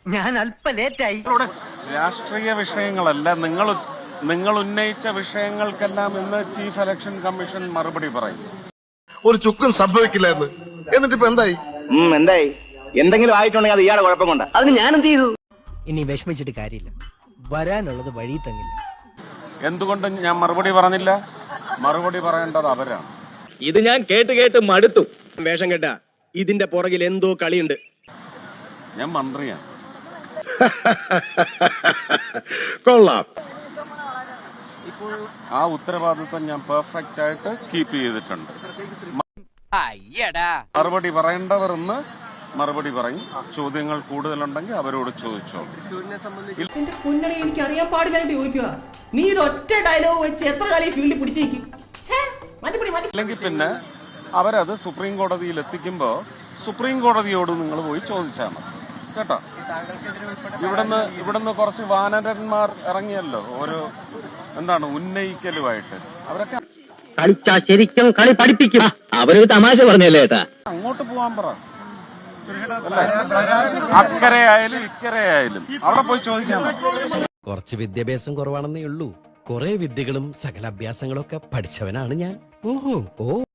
ഞാൻ അല്പം ലേറ്റായി. രാഷ്ട്രീയ വിഷയങ്ങളല്ല, നിങ്ങൾ ഉന്നയിച്ച വിഷയങ്ങൾക്കെല്ലാം ഇന്ന് ചീഫ് ഇലക്ഷൻ കമ്മീഷൻ മറുപടി പറയും. ഒരു ചുക്കും സംഭവിക്കില്ലായിരുന്നു. എന്നിട്ടിപ്പോ എന്തായി? എന്തായി? എന്തെങ്കിലും ആയിട്ടുണ്ടെങ്കിൽ അത് ഇയാളുടെ കുഴപ്പം കൊണ്ടാ. അതിന് ഞാൻ എന്ത് ചെയ്തു? ഇനി വിഷമിച്ചിട്ട് കാര്യമില്ല, വരാനുള്ളത് വഴി തങ്ങില്ല. എന്തുകൊണ്ട് ഞാൻ മറുപടി പറഞ്ഞില്ല? മറുപടി പറയേണ്ടത് അവരാണ്. ഇത് ഞാൻ കേട്ട് കേട്ട് മടുത്തു. വേഷം കേട്ടാ ഇതിന്റെ പുറകിൽ എന്തോ കളിയുണ്ട്. ഞാൻ മന്ത്രിയാണ്. കൊള്ളാം. ആ ഉത്തരവാദിത്വം ഞാൻ പെർഫെക്റ്റ് ആയിട്ട് കീപ്പ് ചെയ്തിട്ടുണ്ട്. മറുപടി പറയേണ്ടവർ ഇന്ന് മറുപടി പറയും. ചോദ്യങ്ങൾ കൂടുതലുണ്ടെങ്കിൽ അവരോട് ചോദിച്ചോളൂ. എന്റെ പൊന്നണി, എനിക്ക് അറിയാൻ പാടില്ലായിട്ട് ചോദിക്കുക. നീ ഒരു ഒറ്റ ഡയലോഗ് വെച്ച് എത്ര കാലം ഫീൽഡിൽ പിടിച്ചേക്കും? അല്ലെങ്കിൽ പിന്നെ അവരത് സുപ്രീം കോടതിയിൽ എത്തിക്കുമ്പോ സുപ്രീം കോടതിയോട് നിങ്ങൾ പോയി ചോദിച്ചാൽ മതി കേട്ടോ. ഇവിടുന്ന് കുറച്ച് വാനരന്മാർ ഇറങ്ങിയല്ലോ, ഓരോ ഉന്നയിക്കലുമായിട്ട്. അവരൊക്കെ കളിച്ചാ ശരിക്കും കളി പഠിപ്പിക്കും. അവരൊരു തമാശ പറഞ്ഞല്ലേ ഏട്ടാ. അങ്ങോട്ട് പോവാൻ പറ. അക്കരെ ആയാലും ഇക്കരെ ആയാലും അവിടെ പോയി ചോദിക്കാൻ മതി. കുറച്ച് വിദ്യാഭ്യാസം കുറവാണെന്നേ ഉള്ളൂ. കുറെ വിദ്യകളും സകല അഭ്യാസങ്ങളും ഒക്കെ പഠിച്ചവനാണ് ഞാൻ. ഓ